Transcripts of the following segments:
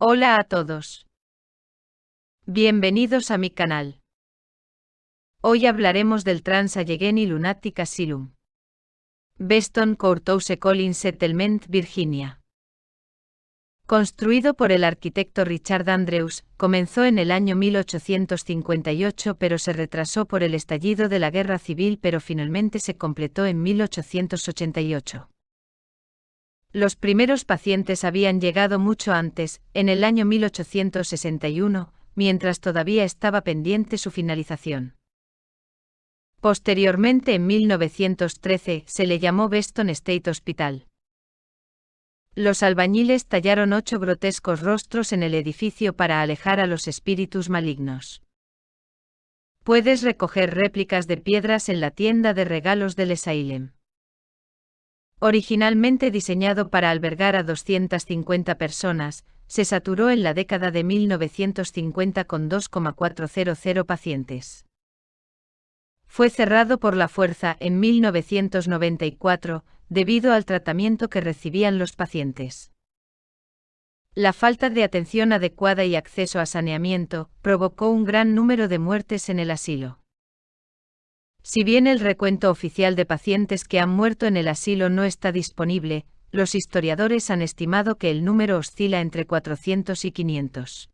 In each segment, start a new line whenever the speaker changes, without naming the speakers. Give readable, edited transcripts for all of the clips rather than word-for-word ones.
Hola a todos. Bienvenidos a mi canal. Hoy hablaremos del Trans-Allegheny Lunatic Asylum. Beston Courthouse Collins Settlement, Virginia. Construido por el arquitecto Richard Andrews, comenzó en el año 1858 pero se retrasó por el estallido de la Guerra Civil pero finalmente se completó en 1888. Los primeros pacientes habían llegado mucho antes, en el año 1861, mientras todavía estaba pendiente su finalización. Posteriormente, en 1913, se le llamó Beston State Hospital. Los albañiles tallaron 8 grotescos rostros en el edificio para alejar a los espíritus malignos. Puedes recoger réplicas de piedras en la tienda de regalos del Asylum. Originalmente diseñado para albergar a 250 personas, se saturó en la década de 1950 con 2,400 pacientes. Fue cerrado por la fuerza en 1994, debido al tratamiento que recibían los pacientes. La falta de atención adecuada y acceso a saneamiento provocó un gran número de muertes en el asilo. Si bien el recuento oficial de pacientes que han muerto en el asilo no está disponible, los historiadores han estimado que el número oscila entre 400 y 500.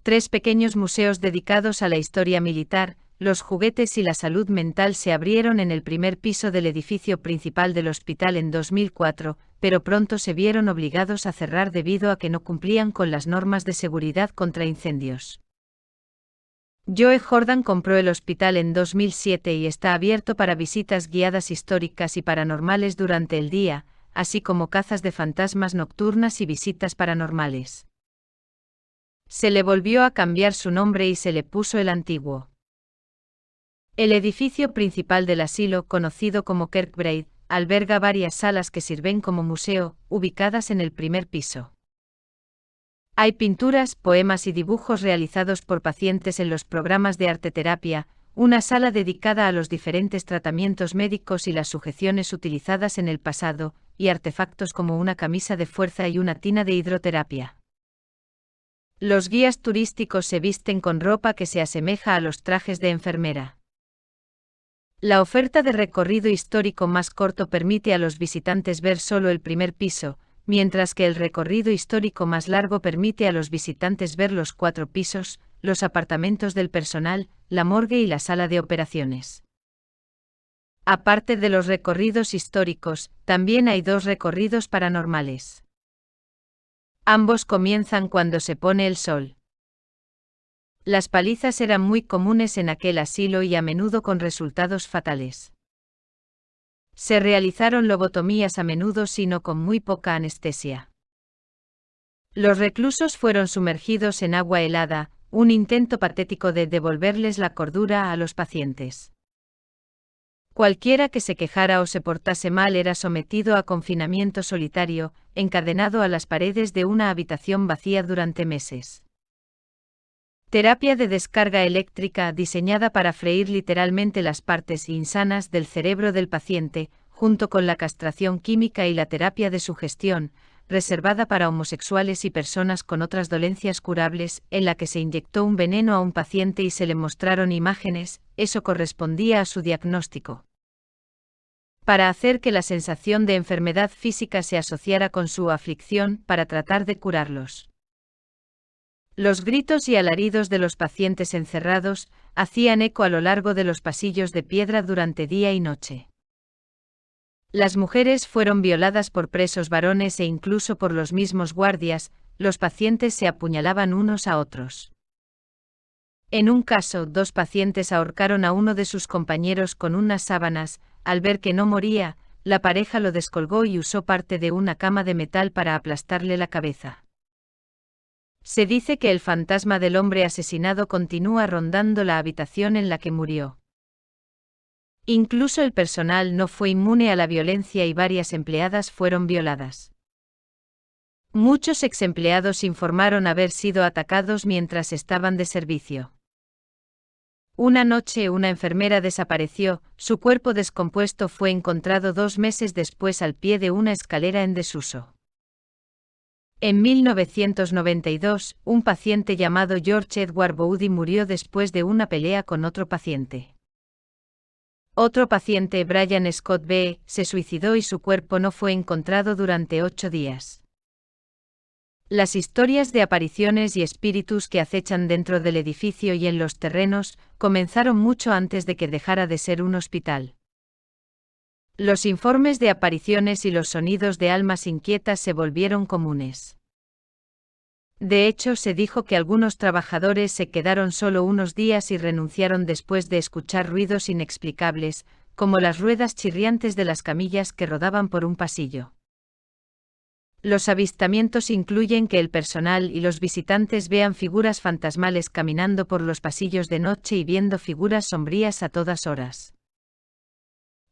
3 pequeños museos dedicados a la historia militar, los juguetes y la salud mental se abrieron en el primer piso del edificio principal del hospital en 2004, pero pronto se vieron obligados a cerrar debido a que no cumplían con las normas de seguridad contra incendios. Joe Jordan compró el hospital en 2007 y está abierto para visitas guiadas históricas y paranormales durante el día, así como cazas de fantasmas nocturnas y visitas paranormales. Se le volvió a cambiar su nombre y se le puso el antiguo. El edificio principal del asilo, conocido como Kirkbride, alberga varias salas que sirven como museo, ubicadas en el primer piso. Hay pinturas, poemas y dibujos realizados por pacientes en los programas de arteterapia, una sala dedicada a los diferentes tratamientos médicos y las sujeciones utilizadas en el pasado, y artefactos como una camisa de fuerza y una tina de hidroterapia. Los guías turísticos se visten con ropa que se asemeja a los trajes de enfermera. La oferta de recorrido histórico más corto permite a los visitantes ver solo el primer piso, mientras que el recorrido histórico más largo permite a los visitantes ver los 4 pisos, los apartamentos del personal, la morgue y la sala de operaciones. Aparte de los recorridos históricos, también hay 2 recorridos paranormales. Ambos comienzan cuando se pone el sol. Las palizas eran muy comunes en aquel asilo y a menudo con resultados fatales. Se realizaron lobotomías a menudo sino con muy poca anestesia. Los reclusos fueron sumergidos en agua helada, un intento patético de devolverles la cordura a los pacientes. Cualquiera que se quejara o se portase mal era sometido a confinamiento solitario, encadenado a las paredes de una habitación vacía durante meses. Terapia de descarga eléctrica diseñada para freír literalmente las partes insanas del cerebro del paciente, junto con la castración química y la terapia de sugestión, reservada para homosexuales y personas con otras dolencias curables, en la que se inyectó un veneno a un paciente y se le mostraron imágenes, eso correspondía a su diagnóstico. Para hacer que la sensación de enfermedad física se asociara con su aflicción, para tratar de curarlos. Los gritos y alaridos de los pacientes encerrados hacían eco a lo largo de los pasillos de piedra durante día y noche. Las mujeres fueron violadas por presos varones e incluso por los mismos guardias, los pacientes se apuñalaban unos a otros. En un caso, 2 pacientes ahorcaron a uno de sus compañeros con unas sábanas, al ver que no moría, la pareja lo descolgó y usó parte de una cama de metal para aplastarle la cabeza. Se dice que el fantasma del hombre asesinado continúa rondando la habitación en la que murió. Incluso el personal no fue inmune a la violencia y varias empleadas fueron violadas. Muchos exempleados informaron haber sido atacados mientras estaban de servicio. Una noche una enfermera desapareció, su cuerpo descompuesto fue encontrado 2 meses después al pie de una escalera en desuso. En 1992, un paciente llamado George Edward Bowdy murió después de una pelea con otro paciente. Otro paciente, Brian Scott B., se suicidó y su cuerpo no fue encontrado durante 8 días. Las historias de apariciones y espíritus que acechan dentro del edificio y en los terrenos comenzaron mucho antes de que dejara de ser un hospital. Los informes de apariciones y los sonidos de almas inquietas se volvieron comunes. De hecho, se dijo que algunos trabajadores se quedaron solo unos días y renunciaron después de escuchar ruidos inexplicables, como las ruedas chirriantes de las camillas que rodaban por un pasillo. Los avistamientos incluyen que el personal y los visitantes vean figuras fantasmales caminando por los pasillos de noche y viendo figuras sombrías a todas horas.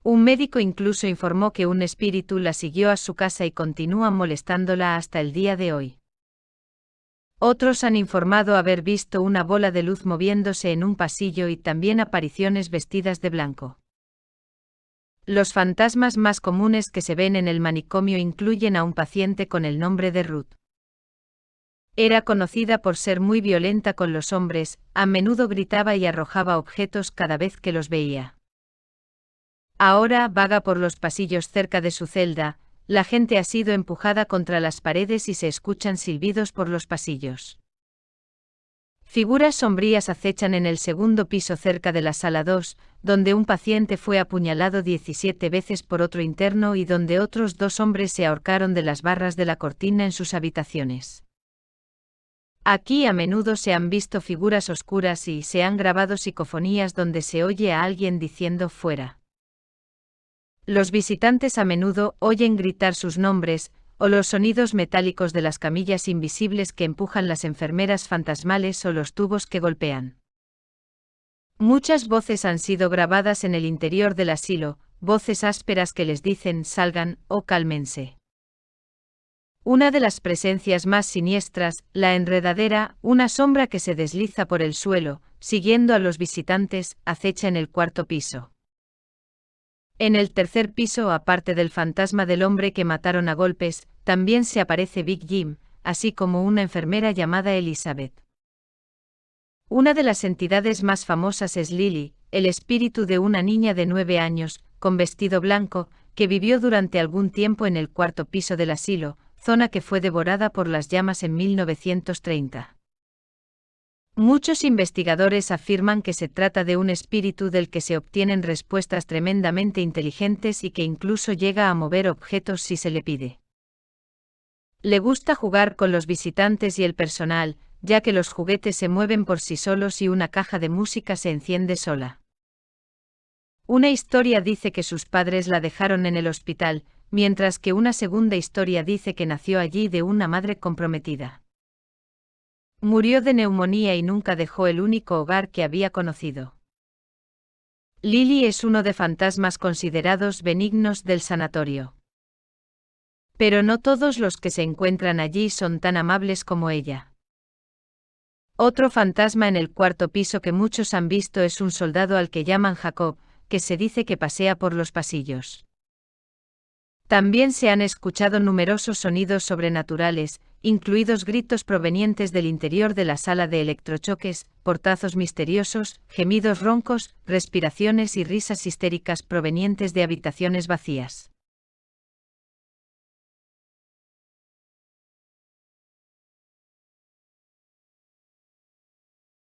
Un médico incluso informó que un espíritu la siguió a su casa y continúa molestándola hasta el día de hoy. Otros han informado haber visto una bola de luz moviéndose en un pasillo y también apariciones vestidas de blanco. Los fantasmas más comunes que se ven en el manicomio incluyen a un paciente con el nombre de Ruth. Era conocida por ser muy violenta con los hombres, a menudo gritaba y arrojaba objetos cada vez que los veía. Ahora vaga por los pasillos cerca de su celda, la gente ha sido empujada contra las paredes y se escuchan silbidos por los pasillos. Figuras sombrías acechan en el segundo piso cerca de la sala 2, donde un paciente fue apuñalado 17 veces por otro interno y donde otros 2 hombres se ahorcaron de las barras de la cortina en sus habitaciones. Aquí a menudo se han visto figuras oscuras y se han grabado psicofonías donde se oye a alguien diciendo fuera. Los visitantes a menudo oyen gritar sus nombres, o los sonidos metálicos de las camillas invisibles que empujan las enfermeras fantasmales o los tubos que golpean. Muchas voces han sido grabadas en el interior del asilo, voces ásperas que les dicen salgan o cálmense. Una de las presencias más siniestras, la enredadera, una sombra que se desliza por el suelo, siguiendo a los visitantes, acecha en el 4º piso. En el 3er piso, aparte del fantasma del hombre que mataron a golpes, también se aparece Big Jim, así como una enfermera llamada Elizabeth. Una de las entidades más famosas es Lily, el espíritu de una niña de 9 años, con vestido blanco, que vivió durante algún tiempo en el 4º piso del asilo, zona que fue devorada por las llamas en 1930. Muchos investigadores afirman que se trata de un espíritu del que se obtienen respuestas tremendamente inteligentes y que incluso llega a mover objetos si se le pide. Le gusta jugar con los visitantes y el personal, ya que los juguetes se mueven por sí solos y una caja de música se enciende sola. Una historia dice que sus padres la dejaron en el hospital, mientras que una segunda historia dice que nació allí de una madre comprometida. Murió de neumonía y nunca dejó el único hogar que había conocido. Lily es uno de fantasmas considerados benignos del sanatorio. Pero no todos los que se encuentran allí son tan amables como ella. Otro fantasma en el 4º piso que muchos han visto es un soldado al que llaman Jacob, que se dice que pasea por los pasillos. También se han escuchado numerosos sonidos sobrenaturales, incluidos gritos provenientes del interior de la sala de electrochoques, portazos misteriosos, gemidos roncos, respiraciones y risas histéricas provenientes de habitaciones vacías.